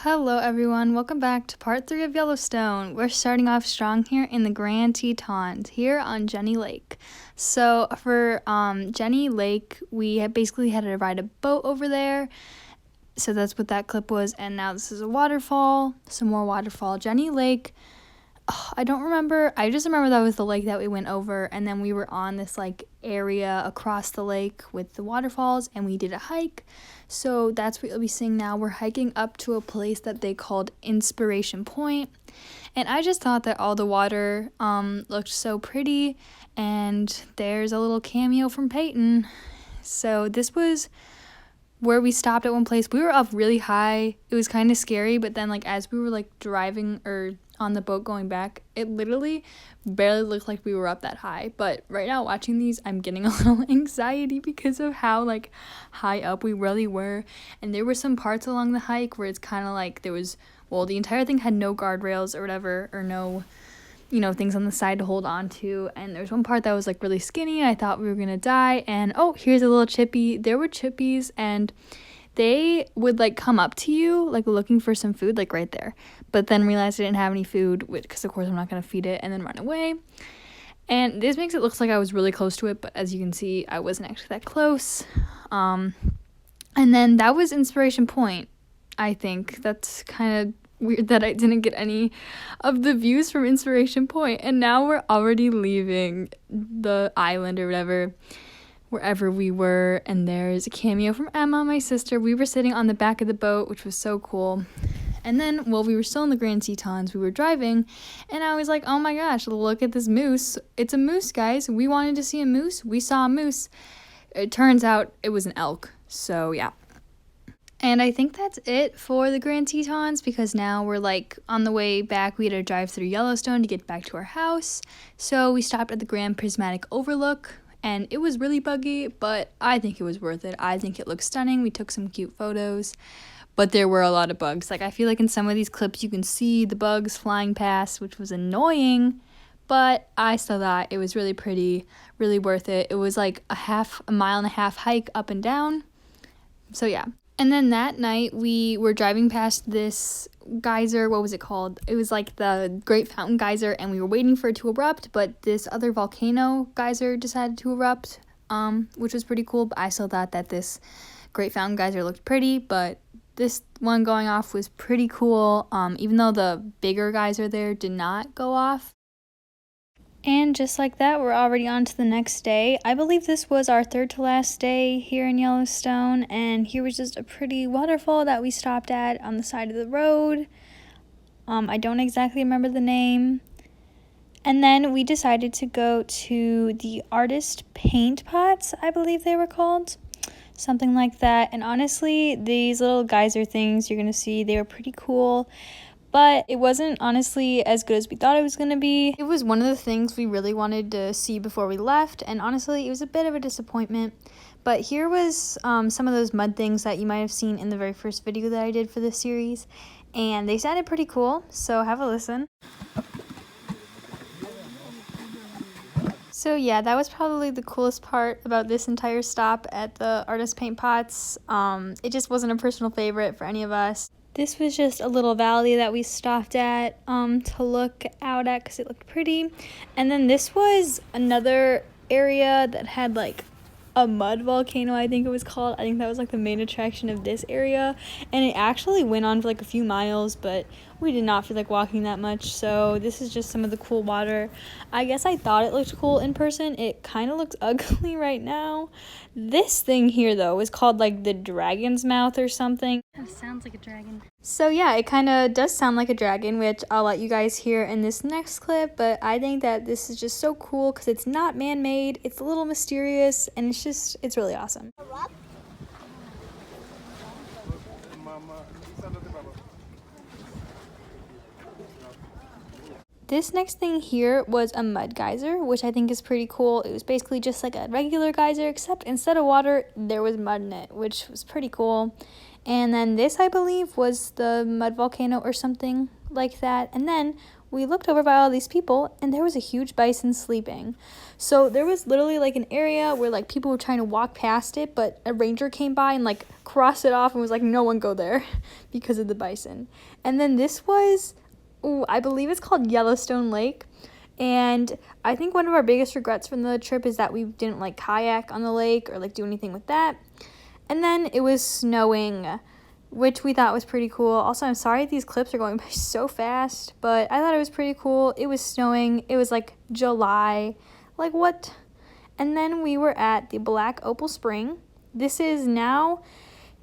Hello everyone, welcome back to part 3 of Yellowstone. We're starting off strong here in the Grand Tetons, here on Jenny Lake. So for Jenny Lake, we had basically had to ride a boat over there. So that's what that clip was, and now this is a waterfall, some more waterfall. Jenny Lake, I don't remember, I just remember that was the lake that we went over, and then we were on this area across the lake with the waterfalls, and we did a hike. So that's what you'll be seeing now. We're hiking up to a place that they called Inspiration Point, and I just thought that all the water looked so pretty, and there's a little cameo from Peyton. So this was where we stopped at one place. We were up really high. It was kind of scary, but then as we were driving or on the boat going back, it literally barely looked like we were up that high. But right now watching these, I'm getting a little anxiety because of how high up we really were. And there were some parts along the hike where it's kind of there was, the entire thing had no guardrails or whatever, or no things on the side to hold on to. And there was one part that was really skinny. I thought we were gonna die. And oh, here's a little chippy. There were chippies, and they would come up to you looking for some food right there, but then realized I didn't have any food, because of course I'm not gonna feed it, and then run away. And this makes it look like I was really close to it, but as you can see, I wasn't actually that close. And then that was Inspiration Point. I think that's kind of weird that I didn't get any of the views from Inspiration Point, and now we're already leaving the island or whatever, wherever we were. And there's a cameo from Emma, my sister. We were sitting on the back of the boat, which was so cool. And then while we were still in the Grand Tetons, we were driving, and I was like, oh my gosh, look at this moose. It's a moose, guys. We wanted to see a moose. We saw a moose. It turns out it was an elk. So yeah. And I think that's it for the Grand Tetons, because now we're on the way back. We had to drive through Yellowstone to get back to our house. So we stopped at the Grand Prismatic Overlook, and it was really buggy, but I think it was worth it. I think it looks stunning. We took some cute photos, but there were a lot of bugs. I feel in some of these clips you can see the bugs flying past, which was annoying, but I still thought it was really pretty, really worth it. It was a 1.5 mile hike up and down. So yeah. And then that night, we were driving past this geyser. What was it called? It was the Great Fountain Geyser, and we were waiting for it to erupt, but this other volcano geyser decided to erupt, which was pretty cool. But I still thought that this Great Fountain Geyser looked pretty, but this one going off was pretty cool, even though the bigger geyser there did not go off. And just like that, we're already on to the next day. I believe this was our third to last day here in Yellowstone, and here was just a pretty waterfall that we stopped at on the side of the road. I don't exactly remember the name. And then we decided to go to the Artist Paint Pots, I believe they were called. Something like that. And honestly, these little geyser things you're going to see, they were pretty cool. But it wasn't honestly as good as we thought it was going to be. It was one of the things we really wanted to see before we left, and honestly, it was a bit of a disappointment. But here was some of those mud things that you might have seen in the very first video that I did for this series, and they sounded pretty cool, so have a listen. So yeah, that was probably the coolest part about this entire stop at the Artist Paint Pots. It just wasn't a personal favorite for any of us. This was just a little valley that we stopped at to look out at because it looked pretty. And then this was another area that had a mud volcano, I think it was called. I think that was the main attraction of this area. And it actually went on for a few miles, but we did not feel like walking that much. So this is just some of the cool water. I guess I thought it looked cool in person. It kind of looks ugly right now. This thing here, though, is called the dragon's mouth or something. It sounds like a dragon. So yeah, it kind of does sound like a dragon, which I'll let you guys hear in this next clip. But I think that this is just so cool because it's not man-made. It's a little mysterious, and it's really awesome. This next thing here was a mud geyser, which I think is pretty cool. It was basically just a regular geyser, except instead of water, there was mud in it, which was pretty cool. And then this, I believe, was the mud volcano or something like that. And then we looked over by all these people and there was a huge bison sleeping. So there was literally like an area where like people were trying to walk past it, but a ranger came by and like crossed it off and was like, no one go there because of the bison. And then this was, I believe it's called Yellowstone Lake. And I think one of our biggest regrets from the trip is that we didn't like kayak on the lake or like do anything with that. And then it was snowing, which we thought was pretty cool. Also, I'm sorry these clips are going by so fast, but I thought it was pretty cool. It was snowing. It was like July. Like what? And then we were at the Black Opal Spring. This is now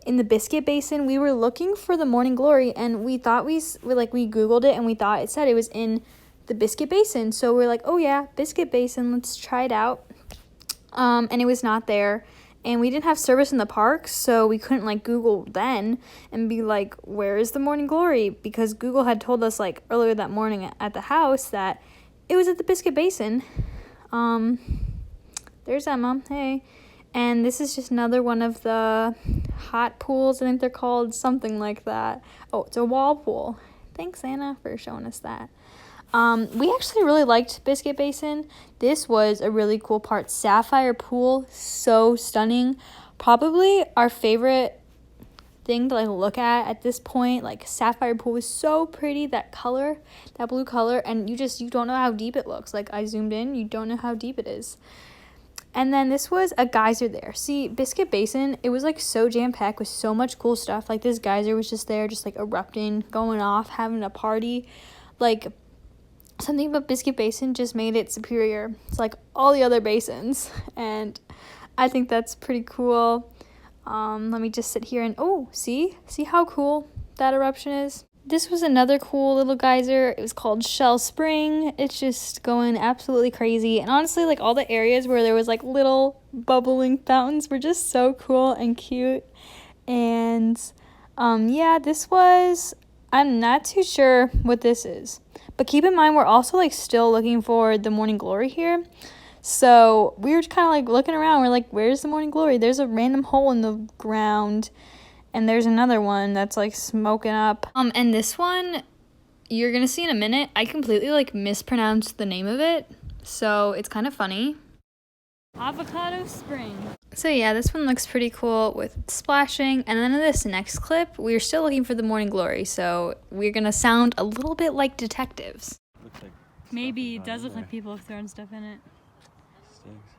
in the Biscuit Basin. We were looking for the Morning Glory, and we thought we Googled it, and we thought it said it was in the Biscuit Basin. So we're like, oh yeah, Biscuit Basin, let's try it out. And it was not there. And we didn't have service in the park, so we couldn't like Google then and be like, where is the Morning Glory? Because Google had told us like earlier that morning at the house that it was at the Biscuit Basin. There's Emma, hey. And this is just another one of the hot pools. I think they're called something like that. Oh, it's a wall pool. Thanks, Anna, for showing us that. We actually really liked Biscuit Basin. This was a really cool part. Sapphire pool, so stunning. Probably our favorite thing to like look at this point. Like sapphire pool was so pretty, that color, that blue color, and you don't know how deep it looks. Like I zoomed in, you don't know how deep it is. And then this was a geyser there. See, Biscuit Basin, it was like so jam-packed with so much cool stuff. Like this geyser was just there, just like erupting, going off, having a party. Like something about Biscuit Basin just made it superior. It's like all the other basins, and I think that's pretty cool. Let me just sit here and see how cool that eruption is. This was another cool little geyser. It was called Shell Spring. It's just going absolutely crazy, and honestly, like all the areas where there was like little bubbling fountains were just so cool and cute. And yeah, this was, I'm not too sure what this is. But keep in mind, we're also, like, still looking for the Morning Glory here. So we were kind of, like, looking around. We're like, where's the Morning Glory? There's a random hole in the ground. And there's another one that's, like, smoking up. And this one, you're going to see in a minute. I completely, like, mispronounced the name of it. So it's kind of funny. Avocado Spring. So yeah, this one looks pretty cool with splashing. And then in this next clip, we're still looking for the Morning Glory. So we're going to sound a little bit like detectives. Looks like maybe it does look like people have thrown stuff in it. Stinks.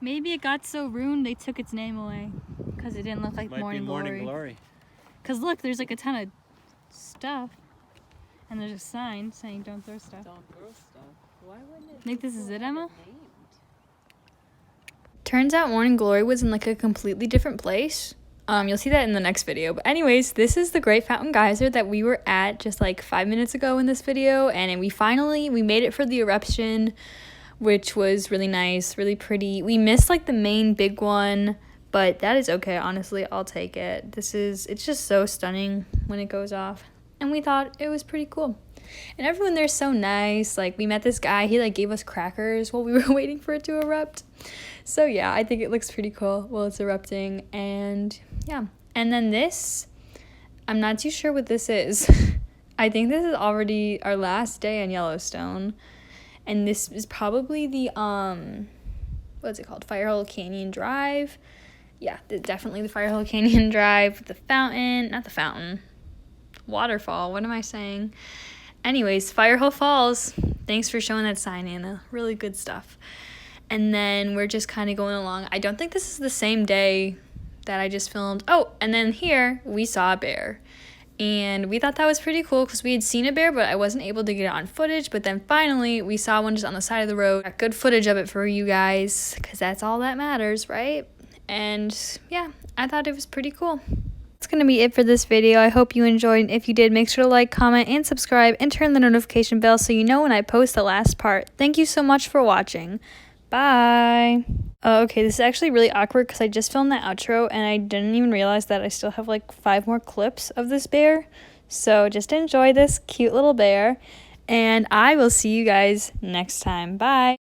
Maybe it got so ruined they took its name away because it didn't look like Morning Glory. Because look, there's like a ton of stuff. And there's a sign saying don't throw stuff. Don't throw stuff. Why wouldn't it? Think this is it, Emma? Turns out Morning Glory was in like a completely different place. You'll see that in the next video. But anyways, this is the Great Fountain Geyser that we were at just like 5 minutes ago in this video. And we made it for the eruption, which was really nice, really pretty. We missed like the main big one, but that is okay. Honestly, I'll take it. It's just so stunning when it goes off. And we thought it was pretty cool. And everyone there's so nice. Like we met this guy, he like gave us crackers while we were waiting for it to erupt. So yeah, I think it looks pretty cool while it's erupting. And yeah, and then this, I'm not too sure what this is. I think this is already our last day in Yellowstone, and this is probably the what's it called, Firehole Canyon Drive. Yeah, definitely the Firehole Canyon Drive. The fountain, not the fountain, waterfall, what am I saying? Anyways, Firehole Falls. Thanks for showing that sign, Anna. Really good stuff. And then we're just kind of going along. I don't think this is the same day that I just filmed. Oh, and then here we saw a bear. And we thought that was pretty cool because we had seen a bear, but I wasn't able to get it on footage. But then finally we saw one just on the side of the road. Got good footage of it for you guys because that's all that matters, right? And yeah, I thought it was pretty cool. That's going to be it for this video. I hope you enjoyed. If you did, make sure to like, comment, and subscribe, and turn the notification bell so you know when I post the last part. Thank you so much for watching. Bye. Okay, this is actually really awkward because I just filmed the outro and I didn't even realize that I still have like 5 more clips of this bear. So just enjoy this cute little bear, and I will see you guys next time. Bye.